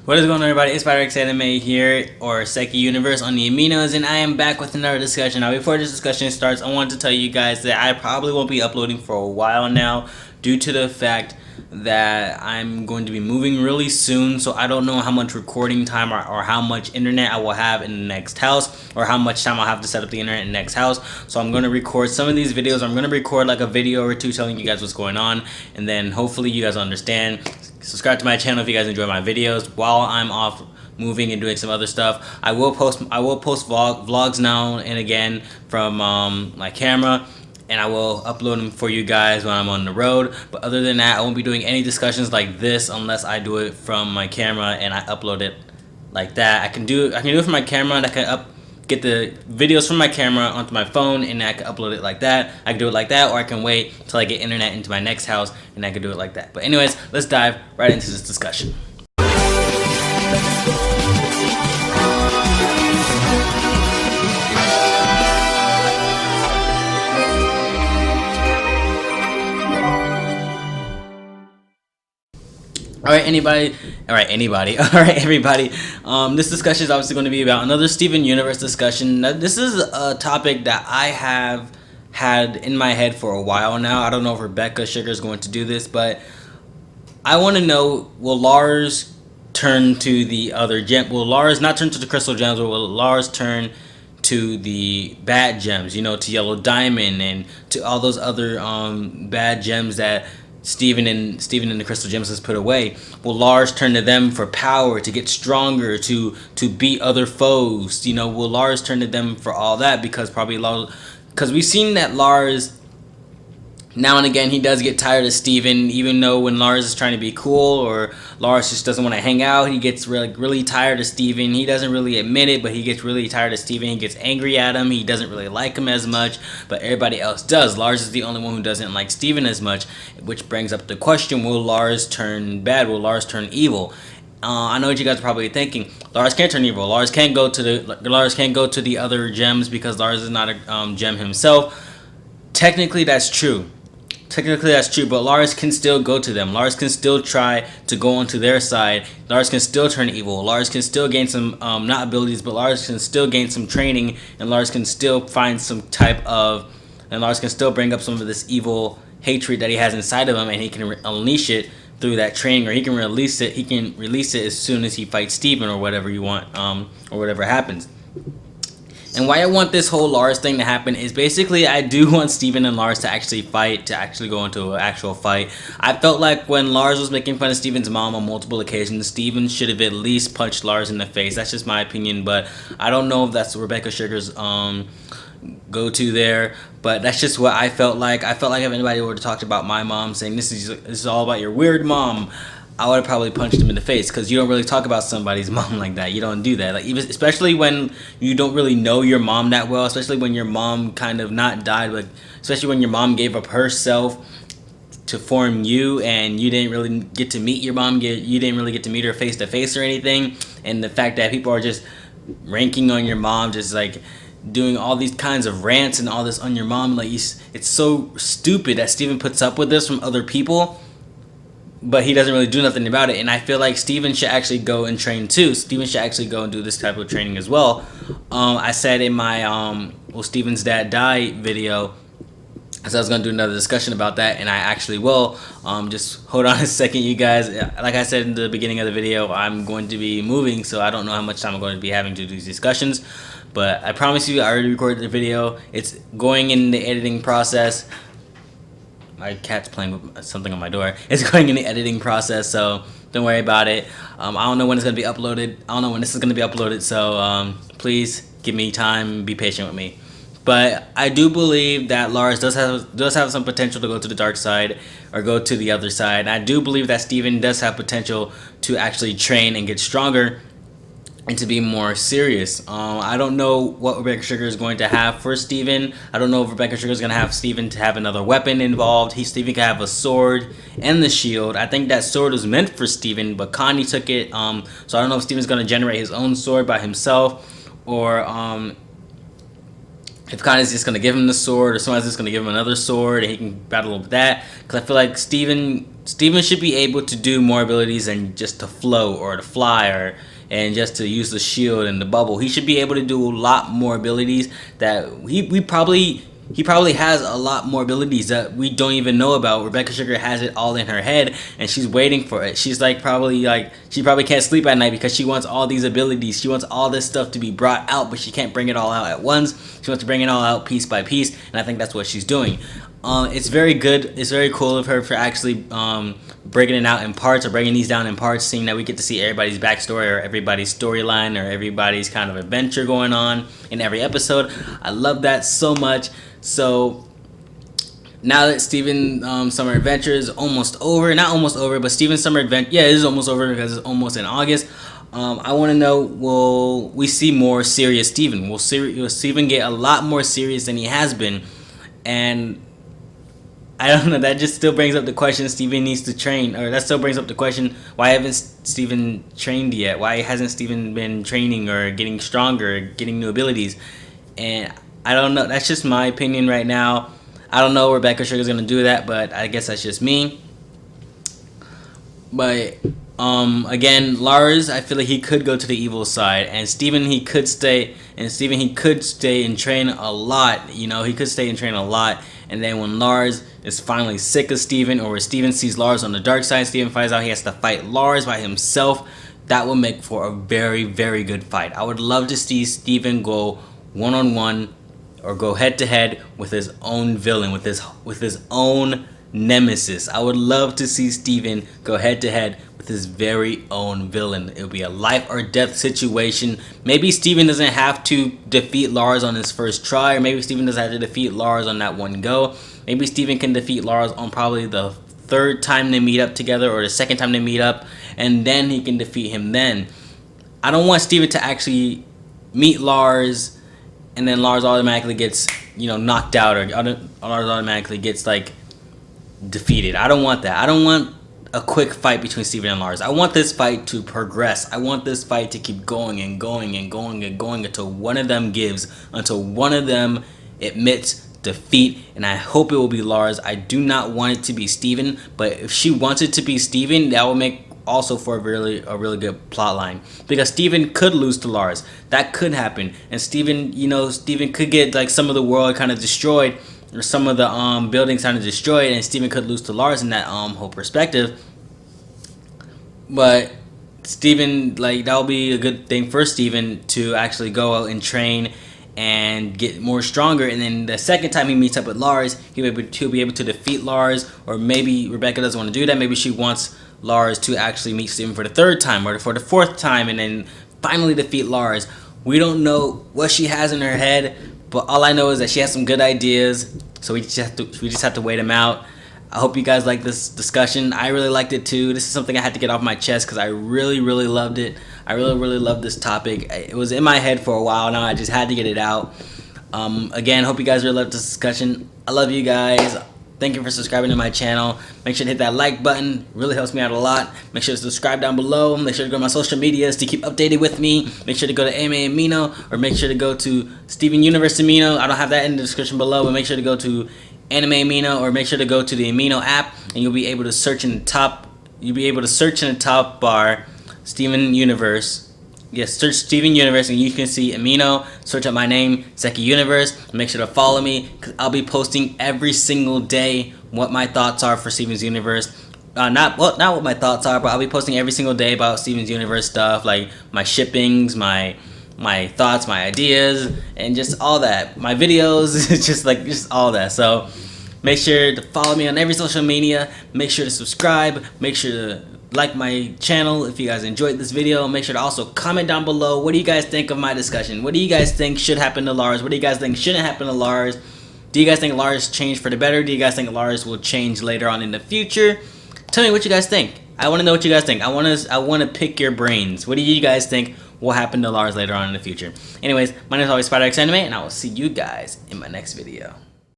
What is going on, everybody? It's Anime here, or Seki Universe on the Aminos, and I am back with another discussion. Now, before this discussion starts, I want to tell you guys that I probably won't be uploading for a while now, due to the fact that I'm going to be moving really soon, so I don't know how much recording time or how much internet I will have in the next house, or how much time I'll have to set up the internet in the next house. So I'm going to record some of these videos. I'm going to record like a video or two telling you guys what's going on, and then hopefully you guys understand. Subscribe to my channel if you guys enjoy my videos while I'm off moving and doing some other stuff. I will post vlogs now and again from my camera, and I will upload them for you guys when I'm on the road. But other than that, I won't be doing any discussions like this unless I do it from my camera and I upload it like that. I can do it from my camera, and I can get the videos from my camera onto my phone, and I can upload it like that. I can do it like that, or I can wait till I get internet into my next house and I can do it like that. But anyways, let's dive right into this discussion. Alright, everybody. This discussion is obviously going to be about another Steven Universe discussion. Now, this is a topic that I have had in my head for a while now. I don't know if Rebecca Sugar is going to do this, but I want to know, will Lars turn to the other gem? Will Lars not turn to the crystal gems, or will Lars turn to the bad gems, you know, to Yellow Diamond and to all those other bad gems that Steven and the Crystal Gems has put away? Will Lars turn to them for power, to get stronger, to beat other foes? You know, will Lars turn to them for all that? Because we've seen that Lars, now and again, he does get tired of Steven, even though when Lars is trying to be cool, or Lars just doesn't want to hang out, he gets really tired of Steven. He doesn't really admit it, but he gets really tired of Steven. He gets angry at him. He doesn't really like him as much, but everybody else does. Lars is the only one who doesn't like Steven as much, which brings up the question, will Lars turn bad? Will Lars turn evil? I know what you guys are probably thinking. Lars can't turn evil. Lars can't go to the other gems because Lars is not a gem himself. Technically, that's true. But Lars can still go to them. Lars can still try to go onto their side. Lars can still turn evil. Lars can still gain some, not abilities, but Lars can still gain some training, and Lars can still find some and Lars can still bring up some of this evil hatred that he has inside of him, and he can unleash it through that training, or he can release it. He can release it as soon as he fights Steven, or whatever you want, or whatever happens. And why I want this whole Lars thing to happen is basically I do want Steven and Lars to actually fight, to actually go into an actual fight. I felt like when Lars was making fun of Steven's mom on multiple occasions, Steven should have at least punched Lars in the face. That's just my opinion, but I don't know if that's Rebecca Sugar's go-to there, but that's just what I felt like. I felt like if anybody would have talked about my mom, saying this is all about your weird mom, I would have probably punched him in the face, because you don't really talk about somebody's mom like that. You don't do that. Like, even especially when you don't really know your mom that well, especially when your mom kind of not died, but especially when your mom gave up herself to form you, and you didn't really get to meet your mom. You didn't really get to meet her face to face or anything. And the fact that people are just ranking on your mom, just like doing all these kinds of rants and all this on your mom, like, it's so stupid that Steven puts up with this from other people, but he doesn't really do nothing about it. And I feel like Steven should actually go and train too. Steven should actually go and do this type of training as well. I said in my will Steven's dad die video, I said I was going to do another discussion about that, and I actually will. Just hold on a second, you guys. Like I said in the beginning of the video, I'm going to be moving, so I don't know how much time I'm going to be having to do these discussions, but I promise you I already recorded the video. It's going in the editing process. My cat's playing with something on my door. It's going in the editing process, so don't worry about it. I don't know when it's going to be uploaded. I don't know when this is going to be uploaded, so please give me time, be patient with me. But I do believe that Lars does have some potential to go to the dark side, or go to the other side. And I do believe that Steven does have potential to actually train and get stronger, and to be more serious. I don't know what Rebecca Sugar is going to have for Steven. I don't know if Rebecca Sugar is going to have Steven to have another weapon involved. Steven can have a sword and the shield. I think that sword was meant for Steven, but Connie took it. So I don't know if Steven's going to generate his own sword by himself, or if Connie's just going to give him the sword, or someone's just going to give him another sword and he can battle with that. Because I feel like Steven Steven should be able to do more abilities than just to float or to fly and just to use the shield and the bubble. He should be able to do a lot more abilities that he probably has a lot more abilities that we don't even know about. Rebecca Sugar has it all in her head and she's waiting for it. She's probably can't sleep at night because she wants all these abilities. She wants all this stuff to be brought out, but she can't bring it all out at once. She wants to bring it all out piece by piece, and I think that's what she's doing. It's very good. It's very cool of her for actually breaking it out in parts, or breaking these down in parts, seeing that we get to see everybody's backstory or everybody's storyline or everybody's kind of adventure going on in every episode. I love that so much. So now that Steven Summer Adventure is almost over, not almost over, but Steven Summer Adventure, yeah, it is almost over because it's almost in August. I want to know, will we see more serious Steven? Will Steven get a lot more serious than he has been? And I don't know, that just still brings up the question Steven needs to train, or that still brings up the question, why haven't Steven trained yet? Why hasn't Steven been training or getting stronger, or getting new abilities? And I don't know, that's just my opinion right now. I don't know Rebecca Sugar's gonna do that, but I guess that's just me. But again, Lars, I feel like he could go to the evil side, and Steven, he could stay and train a lot. You know, he could stay and train a lot, and then when Lars is finally sick of Steven, or Steven sees Lars on the dark side, Steven finds out he has to fight Lars by himself. That will make for a very, very good fight. I would love to see Steven go one-on-one or go head-to-head with his own villain, with his own nemesis. I would love to see Steven go head-to-head with his very own villain. It would be a life or death situation. Maybe Steven doesn't have to defeat Lars on his first try, or maybe Steven doesn't have to defeat Lars on that one go. Maybe Steven can defeat Lars on probably the third time they meet up together, or the second time they meet up, and then he can defeat him then. I don't want Steven to actually meet Lars and then Lars automatically gets, you know, knocked out, or Lars automatically gets like defeated. I don't want that. I don't want a quick fight between Steven and Lars. I want this fight to progress. I want this fight to keep going and going and going and going until one of them gives, until one of them admits defeat, and I hope it will be Lars. I do not want it to be Steven, but if she wants it to be Steven, that will make also for a really good plot line, because Steven could lose to Lars. That could happen, and Steven, you know, Steven could get like some of the world kind of destroyed, or some of the buildings kind of destroyed, and Steven could lose to Lars in that whole perspective. But Steven, like, that will be a good thing for Steven to actually go out and train and get more stronger, and then the second time he meets up with Lars, he'll be able to defeat Lars. Or maybe Rebecca doesn't want to do that. Maybe she wants Lars to actually meet Steven for the third time or for the fourth time, and then finally defeat Lars. We don't know what she has in her head, but all I know is that she has some good ideas. So we just have to wait them out. I hope you guys like this discussion. I really liked it too. This is something I had to get off my chest because I really loved it. I really loved this topic. It was in my head for a while now. I just had to get it out. Again, hope you guys really loved this discussion. I love you guys. Thank you for subscribing to my channel. Make sure to hit that like button. It really helps me out a lot. Make sure to subscribe down below. Make sure to go to my social medias to keep updated with me. Make sure to go to Animo, or make sure to go to Steven Universe Amino. I don't have that in the description below, but make sure to go to Anime Amino, or make sure to go to the Amino app, and you'll be able to search in the top. You'll be able to search in the top bar, Steven Universe. Yes, search Steven Universe, and you can see Amino. Search up my name, Seki Universe. Make sure to follow me, because I'll be posting every single day what my thoughts are for Steven's Universe. Not what my thoughts are, but I'll be posting every single day about Steven's Universe stuff, like my shippings, my thoughts, my ideas, and just all that. My videos, just all that. So make sure to follow me on every social media. Make sure to subscribe. Make sure to like my channel if you guys enjoyed this video. Make sure to also comment down below. What do you guys think of my discussion? What do you guys think should happen to Lars? What do you guys think shouldn't happen to Lars? Do you guys think Lars changed for the better? Do you guys think Lars will change later on in the future? Tell me what you guys think. I want to know what you guys think. I want to pick your brains. What do you guys think will happen to Lars later on in the future? Anyways, my name is always SpiderXAnime, and I will see you guys in my next video.